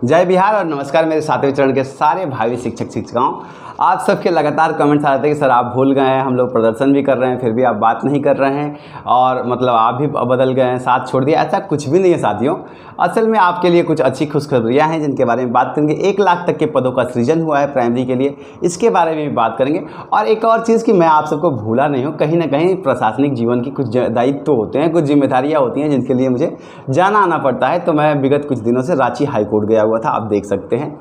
जय बिहार और नमस्कार मेरे सातवें चरण के सारे भावी शिक्षक शिक्षिकाओं। आप सबके लगातार कमेंट्स आ रहे थे कि सर आप भूल गए हैं, हम लोग प्रदर्शन भी कर रहे हैं फिर भी आप बात नहीं कर रहे हैं और मतलब आप भी बदल गए हैं, साथ छोड़ दिया। ऐसा कुछ भी नहीं है साथियों। असल में आपके लिए कुछ अच्छी खुशखबरियाँ हैं जिनके बारे में बात करेंगे। 1 लाख तक के पदों का सृजन हुआ है प्राइमरी के लिए, इसके बारे में भी बात करेंगे। और एक और चीज़ कि मैं आप सबको भूला नहीं हूँ, कहीं ना कहीं प्रशासनिक जीवन की कुछ दायित्व होते हैं, कुछ जिम्मेदारियाँ होती हैं जिनके लिए मुझे जाना आना पड़ता है। तो मैं विगत कुछ दिनों से रांची हाईकोर्ट गया हुआ था, आप देख सकते हैं,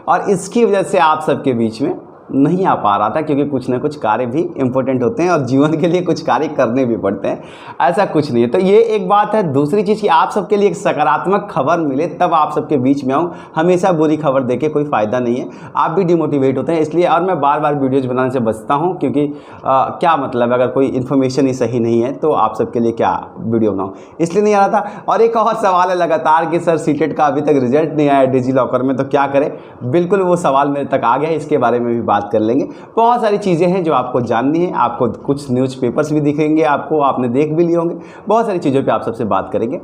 और इसकी वजह से आप सबके बीच में नहीं आ पा रहा था क्योंकि कुछ ना कुछ कार्य भी इम्पोर्टेंट होते हैं और जीवन के लिए कुछ कार्य करने भी पड़ते हैं, ऐसा कुछ नहीं है। तो ये एक बात है। दूसरी चीज़ कि आप सबके लिए एक सकारात्मक खबर मिले तब आप सबके बीच में आऊँ, हमेशा बुरी खबर देके कोई फ़ायदा नहीं है, आप भी डिमोटिवेट होते हैं इसलिए। और मैं बार बार वीडियोज़ बनाने से बचता हूँ क्योंकि क्या मतलब अगर कोई इन्फॉर्मेशन ही सही नहीं है तो आप सबके लिए क्या वीडियो बनाऊँ, इसलिए नहीं आ रहा था। और एक और सवाल है लगातार कि सर सीटेट का अभी तक रिजल्ट नहीं आया डिजी लॉकर में, तो क्या करें। बिल्कुल वो सवाल मेरे तक आ गया है, इसके बारे में भी बात कर लेंगे। बहुत सारी चीज़ें हैं जो आपको जाननी है, आपको कुछ न्यूज़पेपर्स भी दिखेंगे, आपको आपने देख भी लिए होंगे, बहुत सारी चीज़ों पे आप सबसे बात करेंगे।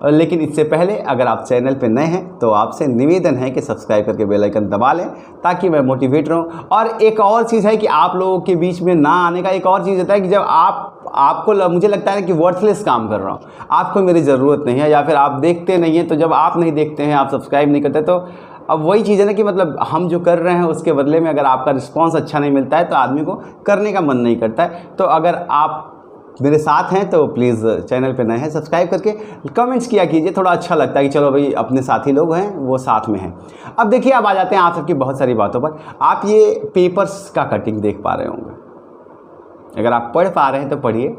लेकिन इससे पहले अगर आप चैनल पे नए हैं तो आपसे निवेदन है कि सब्सक्राइब करके बेल आइकन दबा लें ताकि मैं मोटिवेट रहूं। और एक और चीज़ है कि आप लोगों के बीच में ना आने का एक और चीज़ होता है कि जब आपको मुझे लगता है कि वर्थलेस काम कर रहा हूँ, आपको मेरी ज़रूरत नहीं है या फिर आप देखते नहीं हैं, तो जब आप नहीं देखते हैं, आप सब्सक्राइब नहीं करते, तो अब वही चीज़ है ना कि मतलब हम जो कर रहे हैं उसके बदले में अगर आपका रिस्पांस अच्छा नहीं मिलता है तो आदमी को करने का मन नहीं करता है। तो अगर आप मेरे साथ हैं तो प्लीज़ चैनल पे नए हैं सब्सक्राइब करके कमेंट्स किया कीजिए, थोड़ा अच्छा लगता है कि चलो भाई अपने साथी लोग हैं वो साथ में हैं। अब देखिए, अब आ जाते हैं आप सबकी बहुत सारी बातों पर। आप ये पेपर्स का कटिंग देख पा रहे होंगे, अगर आप पढ़ पा रहे हैं तो पढ़िए,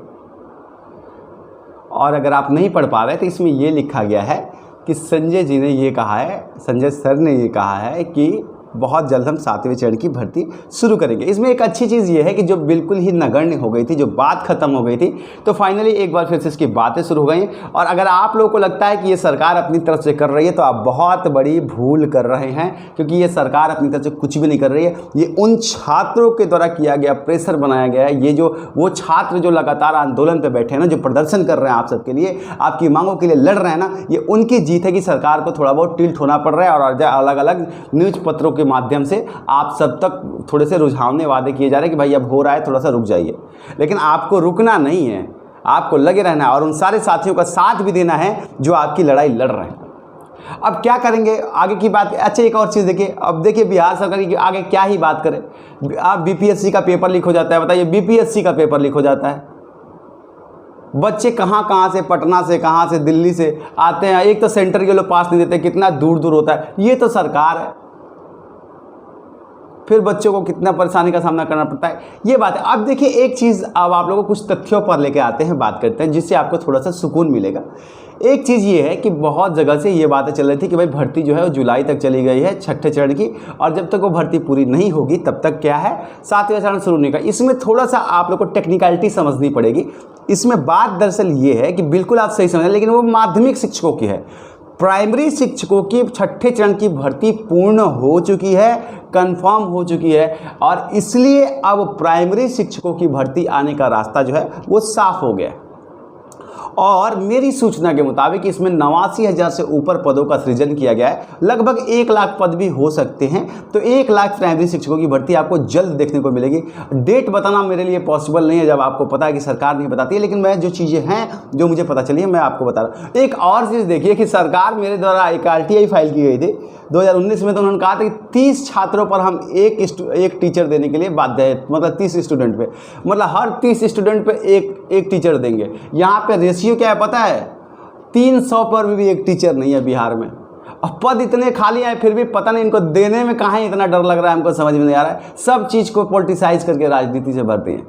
और अगर आप नहीं पढ़ पा रहे हैं तो इसमें ये लिखा गया है कि संजय जी ने ये कहा है, संजय सर ने ये कहा है कि बहुत जल्द हम 7वें चरण की भर्ती शुरू करेंगे। इसमें एक अच्छी चीज़ ये है कि जो बिल्कुल ही नगण्य हो गई थी, जो बात खत्म हो गई थी, तो फाइनली एक बार फिर से इसकी बातें शुरू हो गई हैं। और अगर आप लोगों को लगता है कि ये सरकार अपनी तरफ से कर रही है तो आप बहुत बड़ी भूल कर रहे हैं, क्योंकि ये सरकार अपनी तरफ से कुछ भी नहीं कर रही है। ये उन छात्रों के द्वारा किया गया प्रेशर बनाया गया है। ये जो वो छात्र जो लगातार आंदोलन पर बैठे हैं ना, जो प्रदर्शन कर रहे हैं आप सबके लिए, आपकी मांगों के लिए लड़ रहे हैं ना, ये उनकी जीत है कि सरकार को थोड़ा बहुत टिल्ट होना पड़ रहा है और अलग अलग न्यूज़ पत्रों के माध्यम से आप सब तक थोड़े से रुझावने वादे किए जा रहे हैं कि भाई अब हो रहा है, थोड़ा सा रुक जाइए। लेकिन आपको रुकना नहीं है, आपको लगे रहना है और उन सारे साथियों का साथ भी देना है जो आपकी लड़ाई लड़ रहे हैं। अब क्या करेंगे आगे की बात। अच्छा, एक और चीज़ देखिए, अब देखिए बिहार सरकार की आगे क्या ही बात करें। आप बीपीएससी का पेपर लीक हो जाता है, बताइए बीपीएससी का पेपर लीक हो जाता है, बच्चे कहाँ से, पटना से, कहाँ से, दिल्ली से आते हैं। एक तो सेंटर के लोग पास नहीं देते, कितना दूर दूर होता है। ये तो सरकार है, फिर बच्चों को कितना परेशानी का सामना करना पड़ता है, ये बात है। अब देखिए एक चीज़, अब आप लोगों को कुछ तथ्यों पर लेके आते हैं, बात करते हैं जिससे आपको थोड़ा सा सुकून मिलेगा। एक चीज़ ये है कि बहुत जगह से ये बातें चल रही थी कि भाई भर्ती जो है वो जुलाई तक चली गई है 6ठे चरण की, और जब तक वो भर्ती पूरी नहीं होगी तब तक क्या है 7वें चरण शुरू नहीं होगा। इसमें थोड़ा सा आप लोग को टेक्निकलिटी समझनी पड़ेगी। इसमें बात दरअसल ये है कि बिल्कुल आप सही समझें, लेकिन वो माध्यमिक शिक्षकों की है। प्राइमरी शिक्षकों की 6ठे चरण की भर्ती पूर्ण हो चुकी है, कंफर्म हो चुकी है, और इसलिए अब प्राइमरी शिक्षकों की भर्ती आने का रास्ता जो है वो साफ हो गया। और मेरी सूचना के मुताबिक इसमें 89,000 से ऊपर पदों का सृजन किया गया है। लगभग 1 लाख पद भी हो सकते हैं। तो 1 लाख प्राइमरी शिक्षकों की भर्ती आपको जल्द देखने को मिलेगी। डेट बताना मेरे लिए पॉसिबल नहीं है जब आपको पता है कि सरकार नहीं बताती है, लेकिन मैं जो चीज़ें हैं जो मुझे पता चली है मैं आपको बता रहा हूँ। एक और चीज़ देखिए कि सरकार मेरे द्वारा एक RTI फाइल की गई थी 2019 में, तो उन्होंने कहा था कि 30 छात्रों पर हम एक टीचर देने के लिए बाध्य है, मतलब 30 स्टूडेंट पे, मतलब हर 30 स्टूडेंट पे एक टीचर देंगे। यहाँ पे रेशियो क्या है पता है, 300 पर भी एक टीचर नहीं है बिहार में। अब पद इतने खाली हैं फिर भी पता नहीं इनको देने में कहाँ इतना डर लग रहा है, हमको समझ में नहीं आ रहा है। सब चीज़ को पॉलिटिसाइज करके राजनीति से भरते हैं।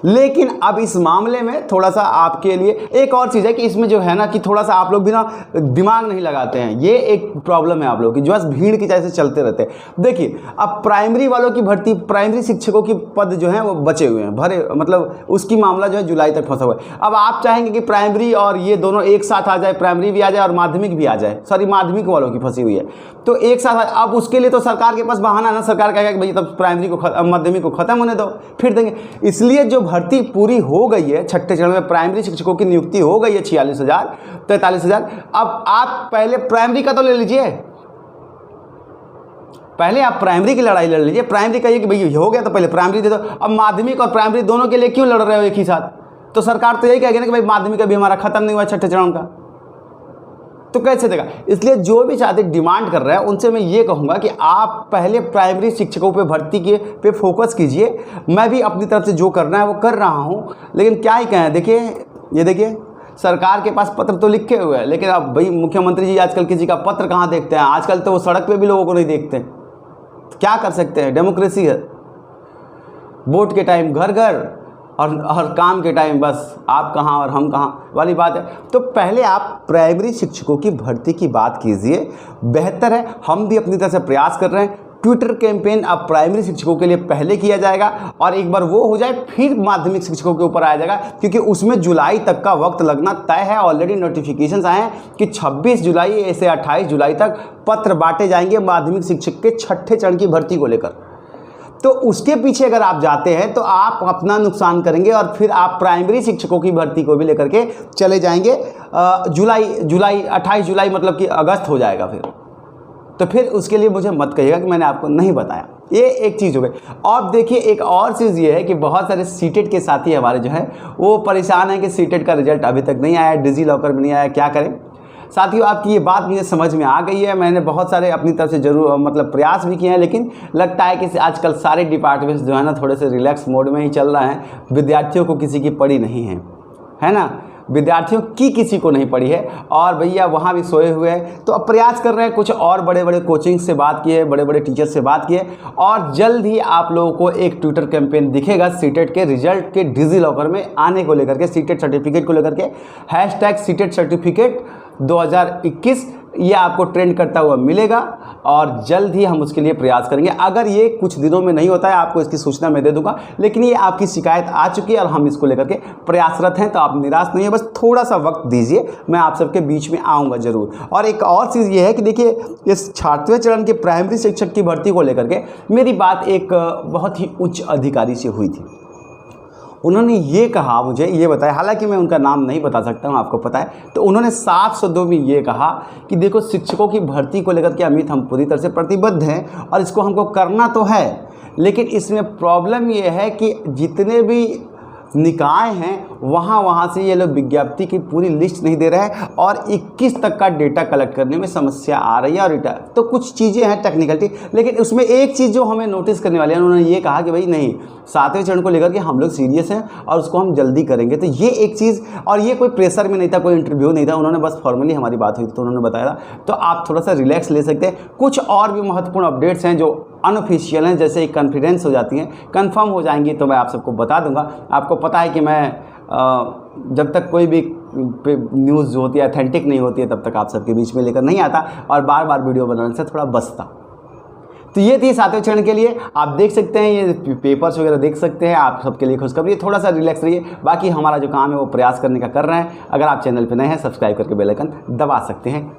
लेकिन अब इस मामले में थोड़ा सा आपके लिए एक और चीज़ है कि इसमें जो है ना कि थोड़ा सा आप लोग भी ना दिमाग नहीं लगाते हैं, ये एक प्रॉब्लम है आप लोगों की, जो बस भीड़ की जैसे चलते रहते हैं। देखिए अब प्राइमरी वालों की भर्ती, प्राइमरी शिक्षकों की पद जो हैं वो बचे हुए हैं, भरे, मतलब उसकी मामला जो है जुलाई तक फंसा हुआ है। अब आप चाहेंगे कि प्राइमरी और ये दोनों एक साथ आ जाए, प्राइमरी भी आ जाए और माध्यमिक भी आ जाए, सॉरी माध्यमिक वालों की फंसी हुई है तो एक साथ। अब उसके लिए तो सरकार के पास बहाना ना, सरकार कहेगा कि भाई तब प्राइमरी को माध्यमिक को खत्म होने दो फिर देंगे। इसलिए जो भर्ती पूरी हो गई है 6ठे चरण में, प्राइमरी शिक्षकों की नियुक्ति हो गई है 46,000 43,000। अब आप पहले प्राइमरी का तो ले लीजिए, पहले आप प्राइमरी की लड़ाई लड़ लीजिए, प्राइमरी कहिए कि भाई हो गया तो पहले प्राइमरी दे दो। अब माध्यमिक और प्राइमरी दोनों के लिए क्यों लड़ रहे हो एक ही साथ? तो सरकार तो यही कहेगी ना कि भाई माध्यमिक अभी हमारा खत्म नहीं हुआ छठे चरण का, तो कैसे देगा? इसलिए जो भी छात्र डिमांड कर रहे हैं उनसे मैं ये कहूँगा कि आप पहले प्राइमरी शिक्षकों पे भर्ती पे फोकस कीजिए। मैं भी अपनी तरफ से जो करना है वो कर रहा हूँ, लेकिन क्या ही कहें, देखिए ये देखिए सरकार के पास पत्र तो लिखे हुए हैं, लेकिन अब भाई मुख्यमंत्री जी आजकल किसी का पत्र कहाँ देखते हैं? आजकल तो वो सड़क पे भी लोगों को नहीं देखते। तो क्या कर सकते हैं, डेमोक्रेसी है। वोट के टाइम घर घर और काम के टाइम बस आप कहाँ और हम कहाँ वाली बात है। तो पहले आप प्राइमरी शिक्षकों की भर्ती की बात कीजिए, बेहतर है। हम भी अपनी तरफ से प्रयास कर रहे हैं। ट्विटर कैंपेन अब प्राइमरी शिक्षकों के लिए पहले किया जाएगा और एक बार वो हो जाए फिर माध्यमिक शिक्षकों के ऊपर आया जाएगा, क्योंकि उसमें जुलाई तक का वक्त लगना तय है। ऑलरेडी नोटिफिकेशंस आए हैं कि 26 जुलाई से 28 जुलाई तक पत्र बांटे जाएंगे माध्यमिक शिक्षक के छठे चरण की भर्ती को लेकर। तो उसके पीछे अगर आप जाते हैं तो आप अपना नुकसान करेंगे और फिर आप प्राइमरी शिक्षकों की भर्ती को भी लेकर के चले जाएंगे। जुलाई 28 जुलाई मतलब कि अगस्त हो जाएगा फिर। तो फिर उसके लिए मुझे मत कहिएगा कि मैंने आपको नहीं बताया। ये एक चीज़ हो गई। अब देखिए एक और चीज़ ये है कि बहुत सारे सीटेट के साथी हमारे जो हैं वो परेशान हैं कि सीटेट का रिजल्ट अभी तक नहीं आया, डिजी लॉकर में नहीं आया, क्या करें। साथियों आपकी ये बात मुझे समझ में आ गई है। मैंने बहुत सारे अपनी तरफ से जरूर मतलब प्रयास भी किए हैं, लेकिन लगता है कि आजकल सारे डिपार्टमेंट्स जो है ना थोड़े से रिलैक्स मोड में ही चल रहे हैं। विद्यार्थियों को किसी की पड़ी नहीं है ना, विद्यार्थियों की किसी को नहीं पड़ी है और भैया वहाँ भी सोए हुए हैं। तो अब प्रयास कर रहे हैं, कुछ और बड़े बड़े कोचिंग से बात किए, बड़े बड़े टीचर से बात किए और जल्द ही आप लोगों को एक ट्विटर कैंपेन दिखेगा सीटेट के रिजल्ट के डिजी लॉकर में आने को लेकर के, सीटेट सर्टिफिकेट को लेकर के। हैशटैग सीटेट सर्टिफिकेट 2021 ये आपको ट्रेंड करता हुआ मिलेगा और जल्द ही हम उसके लिए प्रयास करेंगे। अगर ये कुछ दिनों में नहीं होता है आपको इसकी सूचना मैं दे दूंगा, लेकिन ये आपकी शिकायत आ चुकी है और हम इसको लेकर के प्रयासरत हैं। तो आप निराश नहीं है, बस थोड़ा सा वक्त दीजिए, मैं आप सबके बीच में आऊँगा ज़रूर। और एक और चीज़ ये है कि देखिए इस 6वें चरण के प्राइमरी शिक्षक की भर्ती को लेकर के मेरी बात एक बहुत ही उच्च अधिकारी से हुई थी। उन्होंने ये कहा, मुझे ये बताया, हालांकि मैं उनका नाम नहीं बता सकता हूँ, आपको पता है। तो उन्होंने साफ शब्दों में ये कहा कि देखो शिक्षकों की भर्ती को लेकर के अमित हम पूरी तरह से प्रतिबद्ध हैं और इसको हमको करना तो है, लेकिन इसमें प्रॉब्लम ये है कि जितने भी निकाय हैं वहाँ से ये लोग विज्ञप्ति की पूरी लिस्ट नहीं दे रहे हैं और 21 तक का डेटा कलेक्ट करने में समस्या आ रही है। और तो कुछ चीज़ें हैं टेक्निकलिटी, लेकिन उसमें एक चीज़ जो हमें नोटिस करने वाली है, उन्होंने ये कहा कि भाई नहीं 7वें चरण को लेकर के हम लोग सीरियस हैं और उसको हम जल्दी करेंगे। तो ये एक चीज़, और ये कोई प्रेशर में नहीं था, कोई इंटरव्यू नहीं था, उन्होंने बस फॉर्मली हमारी बात हुई तो उन्होंने बताया था। तो आप थोड़ा सा रिलैक्स ले सकते हैं। कुछ और भी महत्वपूर्ण अपडेट्स हैं जो अनऑफिशियल हैं, जैसे एक कॉन्फिडेंस हो जाती हैं, कंफर्म हो जाएंगी तो मैं आप सबको बता दूंगा। आपको पता है कि मैं जब तक कोई भी न्यूज़ जो होती है ऑथेंटिक नहीं होती है तब तक आप सबके बीच में लेकर नहीं आता और बार बार वीडियो बनाने से थोड़ा बचता। तो ये थी 7वें चरण के लिए। आप देख सकते हैं, ये पेपर्स वगैरह देख सकते हैं, आप सबके लिए खुशखबरी। थोड़ा सा रिलैक्स रहिए, बाकी हमारा जो काम है वो प्रयास करने का कर रहे हैं। अगर आप चैनल पर नए हैं सब्सक्राइब करके बेल आइकन दबा सकते हैं।